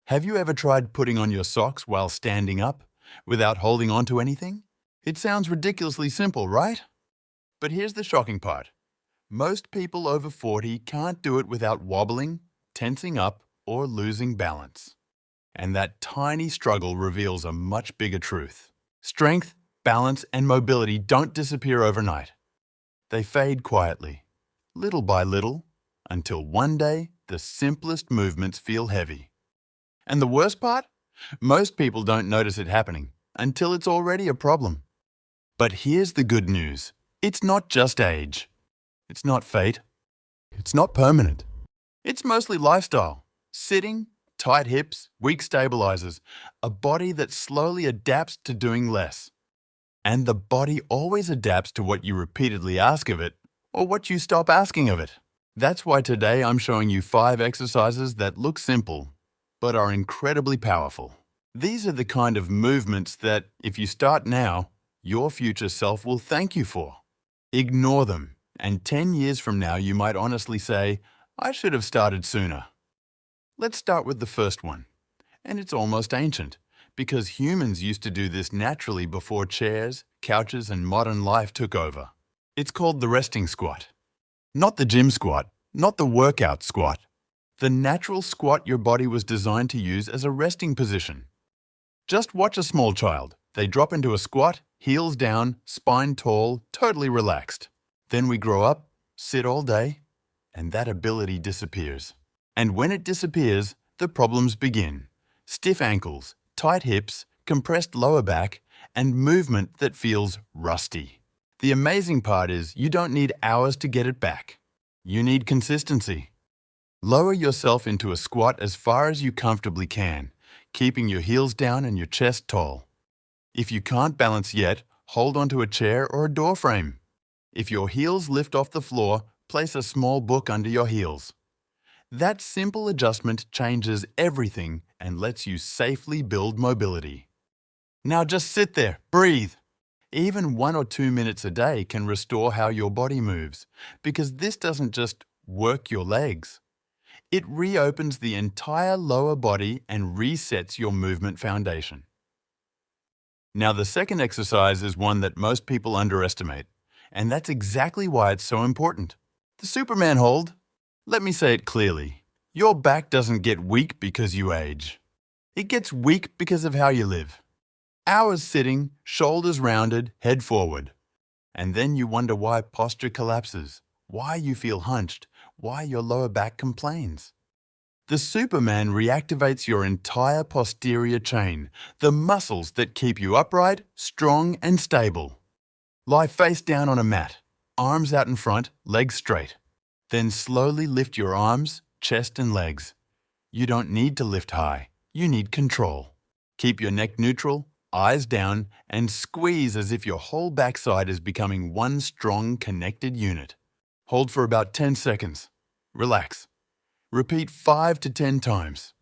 Have you ever tried putting on your socks while standing up, without holding on to anything? It sounds ridiculously simple, right? But here's the shocking part. Most people over 40 can't do it without wobbling, tensing up, or losing balance. And that tiny struggle reveals a much bigger truth. Strength, balance, and mobility don't disappear overnight. They fade quietly, little by little, until one day the simplest movements feel heavy. And the worst part? Most people don't notice it happening until it's already a problem. But here's the good news. It's not just age. It's not fate. It's not permanent. It's mostly lifestyle. Sitting, tight hips, weak stabilizers, a body that slowly adapts to doing less. And the body always adapts to what you repeatedly ask of it or what you stop asking of it. That's why today I'm showing you 5 exercises that look simple but are incredibly powerful. These are the kind of movements that, if you start now, your future self will thank you for. Ignore them, and 10 years from now you might honestly say, I should have started sooner. Let's start with the first one. And it's almost ancient, because humans used to do this naturally before chairs, couches, and modern life took over. It's called the resting squat. Not the gym squat, not the workout squat. The natural squat your body was designed to use as a resting position. Just watch a small child. They drop into a squat, heels down, spine tall, totally relaxed. Then we grow up, sit all day, and that ability disappears. And when it disappears, the problems begin. Stiff ankles, tight hips, compressed lower back, and movement that feels rusty. The amazing part is you don't need hours to get it back. You need consistency. Lower yourself into a squat as far as you comfortably can, keeping your heels down and your chest tall. If you can't balance yet, hold onto a chair or a door frame. If your heels lift off the floor, place a small book under your heels. That simple adjustment changes everything and lets you safely build mobility. Now just sit there, breathe. Even 1 or 2 minutes a day can restore how your body moves, because this doesn't just work your legs. It reopens the entire lower body and resets your movement foundation. Now the second exercise is one that most people underestimate, and that's exactly why it's so important. The Superman hold. Let me say it clearly. Your back doesn't get weak because you age. It gets weak because of how you live. Hours sitting, shoulders rounded, head forward. And then you wonder why posture collapses, why you feel hunched, why your lower back complains. The Superman reactivates your entire posterior chain, the muscles that keep you upright, strong, and stable. Lie face down on a mat, arms out in front, legs straight. Then slowly lift your arms, chest, and legs. You don't need to lift high, you need control. Keep your neck neutral, eyes down, and squeeze as if your whole backside is becoming one strong, connected unit. Hold for about 10 seconds. Relax. Repeat 5 to 10 times.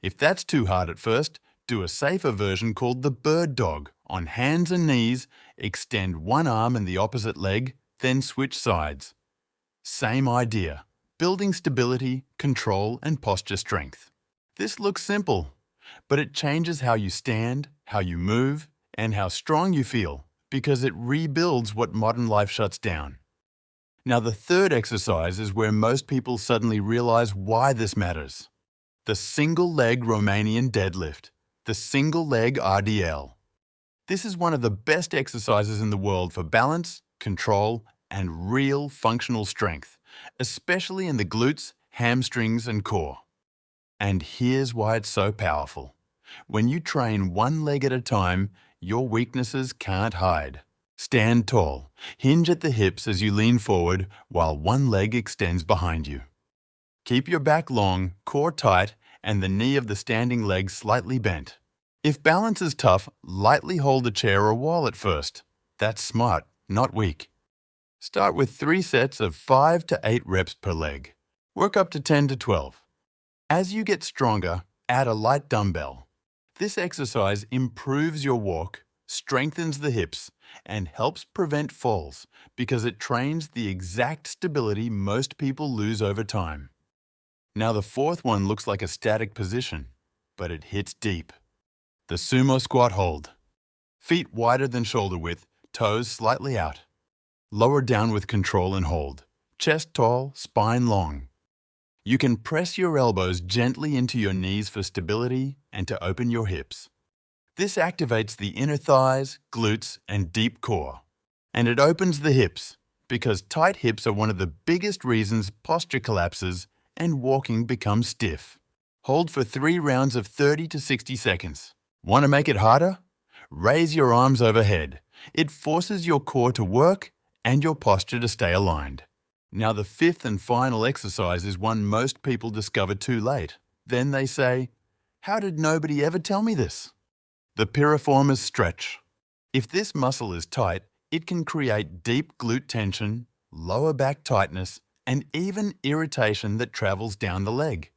If that's too hard at first, do a safer version called the bird dog. On hands and knees, extend one arm and the opposite leg, then switch sides. Same idea, building stability, control, and posture strength. This looks simple, but it changes how you stand, how you move, and how strong you feel, because it rebuilds what modern life shuts down. Now the third exercise is where most people suddenly realize why this matters. The single leg Romanian deadlift, the single leg RDL. This is one of the best exercises in the world for balance, control, and real functional strength, especially in the glutes, hamstrings, and core. And here's why it's so powerful. When you train one leg at a time, your weaknesses can't hide. Stand tall. Hinge at the hips as you lean forward while one leg extends behind you. Keep your back long, core tight, and the knee of the standing leg slightly bent. If balance is tough, lightly hold a chair or wall at first. That's smart, not weak. Start with 3 sets of 5 to 8 reps per leg. Work up to 10 to 12. As you get stronger, add a light dumbbell. This exercise improves your walk, strengthens the hips, and helps prevent falls because it trains the exact stability most people lose over time. Now the fourth one looks like a static position. but it hits deep. The sumo squat hold. Feet wider than shoulder width, toes slightly out. Lower down with control and hold. Chest tall, spine long. You can press your elbows gently into your knees for stability and to open your hips. This activates the inner thighs, glutes, and deep core. And it opens the hips, because tight hips are one of the biggest reasons posture collapses and walking becomes stiff. Hold for 3 rounds of 30 to 60 seconds. Want to make it harder? Raise your arms overhead. It forces your core to work and your posture to stay aligned. Now the 5th and final exercise is one most people discover too late. Then they say, "How did nobody ever tell me this?" The piriformis stretch. If this muscle is tight, it can create deep glute tension, lower back tightness, and even irritation that travels down the leg.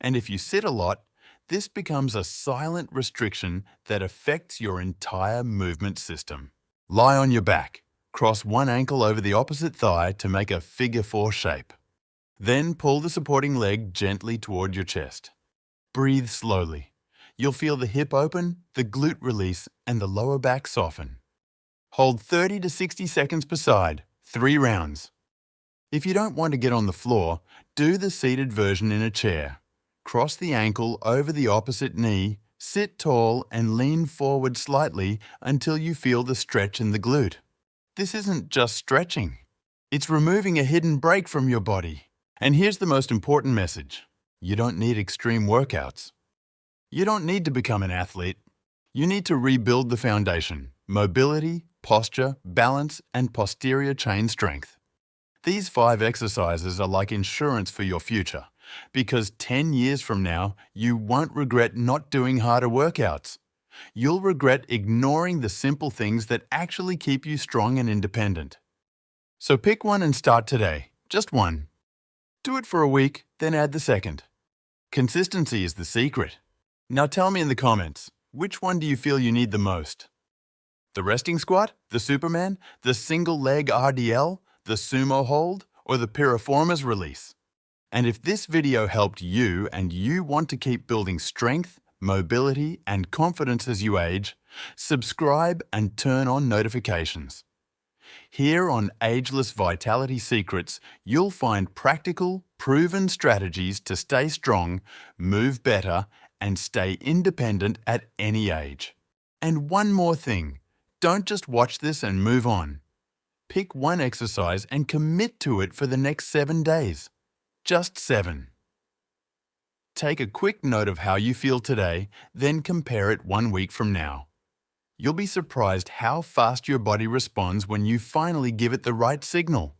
And if you sit a lot, this becomes a silent restriction that affects your entire movement system. Lie on your back. Cross one ankle over the opposite thigh to make a figure 4 shape. Then pull the supporting leg gently toward your chest. Breathe slowly. You'll feel the hip open, the glute release, and the lower back soften. Hold 30 to 60 seconds per side, 3 rounds. If you don't want to get on the floor, do the seated version in a chair. Cross the ankle over the opposite knee, sit tall, and lean forward slightly until you feel the stretch in the glute. This isn't just stretching. It's removing a hidden brake from your body. And here's the most important message. You don't need extreme workouts. You don't need to become an athlete. You need to rebuild the foundation: mobility, posture, balance, and posterior chain strength. These 5 exercises are like insurance for your future, because 10 years from now, you won't regret not doing harder workouts. You'll regret ignoring the simple things that actually keep you strong and independent. So pick one and start today. Just one. Do it for a week, then add the second. Consistency is the secret. Now tell me in the comments, which one do you feel you need the most? The resting squat, the Superman, the single leg RDL, the sumo hold, or the piriformis release? And if this video helped you and you want to keep building strength, mobility, and confidence as you age, subscribe and turn on notifications. Here on Ageless Vitality Secrets, you'll find practical, proven strategies to stay strong, move better, and stay independent at any age. And one more thing, don't just watch this and move on. Pick one exercise and commit to it for the next 7 days. Just 7. Take a quick note of how you feel today, then compare it 1 week from now. You'll be surprised how fast your body responds when you finally give it the right signal.